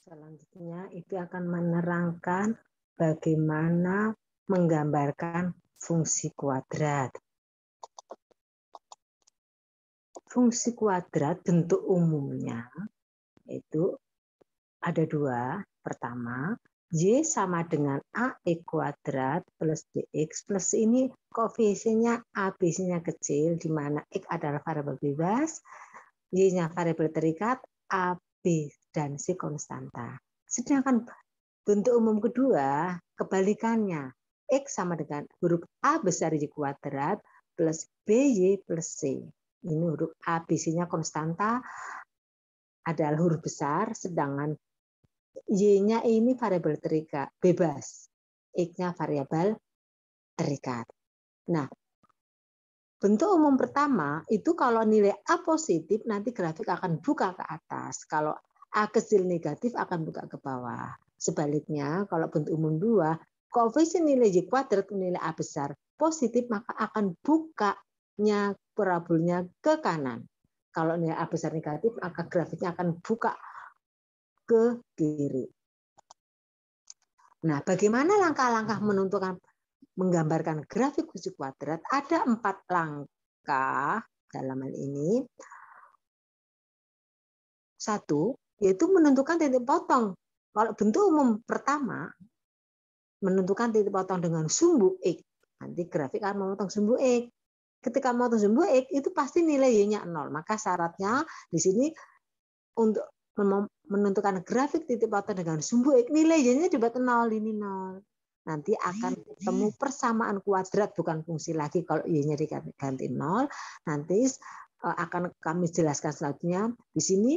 Selanjutnya itu akan menerangkan bagaimana menggambarkan fungsi kuadrat. Fungsi kuadrat bentuk umumnya itu ada dua. Pertama, Y sama dengan AX kuadrat plus DX plus ini koefisiennya A, B-nya kecil, di mana X adalah variabel bebas, Y-nya variabel terikat, A, B, dan C konstanta. Sedangkan bentuk umum kedua, kebalikannya. X sama dengan huruf A besar Y kuadrat plus BY plus C. Ini huruf A, B, C-nya konstanta adalah huruf besar, sedangkan Y-nya ini variabel terikat, bebas. X-nya variabel terikat. Nah, bentuk umum pertama itu kalau nilai A positif, nanti grafik akan buka ke atas. Kalau A kecil negatif akan buka ke bawah. Sebaliknya, kalau bentuk umum 2, koefisien nilai Y kuadrat nilai A besar positif, maka akan bukanya parabolnya ke kanan. Kalau nilai A besar negatif, maka grafiknya akan buka ke kiri. Nah, bagaimana langkah-langkah menentukan menggambarkan grafik fungsi kuadrat? Ada 4 langkah dalam hal ini. 1, yaitu menentukan titik potong. Kalau bentuk umum pertama, menentukan titik potong dengan sumbu X. Nanti grafik akan memotong sumbu X. Ketika memotong sumbu X, itu pasti nilai Y-nya 0. Maka syaratnya di sini untuk menentukan grafik titik potong dengan sumbu X, nilai Y-nya dibuat 0, ini 0. Nanti akan ketemu persamaan kuadrat, bukan fungsi lagi. Kalau Y-nya diganti 0, nanti akan kami jelaskan selanjutnya. Di sini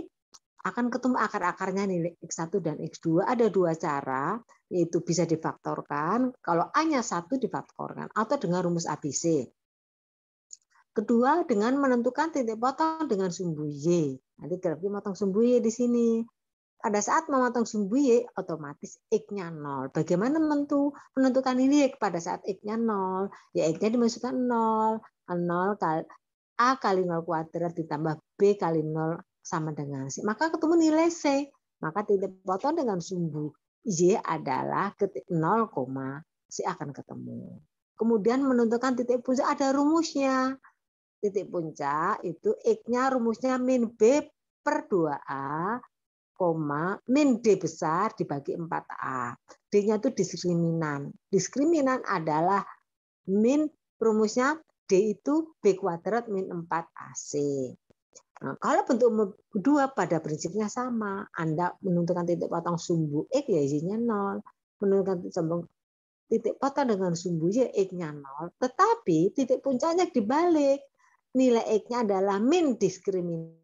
akan ketemu akar-akarnya nilai X1 dan X2. Ada 2 cara, yaitu bisa difaktorkan. Kalau A-nya 1 difaktorkan, atau dengan rumus ABC. Kedua, dengan menentukan titik potong dengan sumbu Y. Nanti grafik memotong sumbu Y di sini. Pada saat memotong sumbu Y, otomatis X-nya 0. Bagaimana menentukan ini pada saat X-nya 0? Ya, X-nya dimasukkan 0. 0 kali A kali 0 kuadrat ditambah B kali 0 sama dengan C. Maka ketemu nilai C. Maka titik potong dengan sumbu Y adalah ketik 0, C akan ketemu. Kemudian menentukan titik puncak ada rumusnya. Titik puncak itu X-nya rumusnya min B per 2A, min D besar dibagi 4A. D-nya itu diskriminan. Diskriminan adalah min rumusnya D itu B kuadrat min 4AC. Nah, kalau bentuk kedua pada prinsipnya sama. Anda menentukan titik potong sumbu X, ya Y-nya 0. Menentukan titik potong dengan sumbu Y, X-nya 0. Tetapi titik puncaknya dibalik. Nilai X-nya adalah min diskriminan.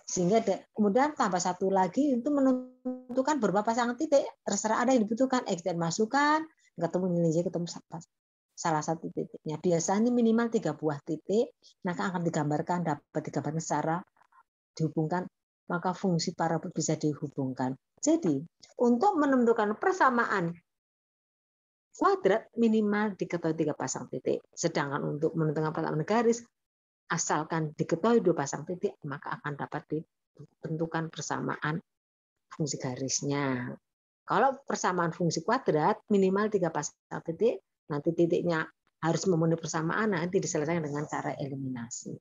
Sehingga kemudian tambah satu lagi itu menentukan berapa pasangan titik. Terserah ada yang dibutuhkan. X dan masukkan, ketemu nilai Y, ketemu salah satu titiknya. Biasanya minimal 3 buah titik, maka akan dapat digambarkan secara dihubungkan, maka fungsi parabol bisa dihubungkan. Jadi, untuk menentukan persamaan kuadrat minimal diketahui 3 pasang titik. Sedangkan untuk menentukan persamaan garis, asalkan diketahui 2 pasang titik, maka akan dapat ditentukan persamaan fungsi garisnya. Kalau persamaan fungsi kuadrat minimal 3 pasang titik, nanti titiknya harus memenuhi persamaan, nanti diselesaikan dengan cara eliminasi.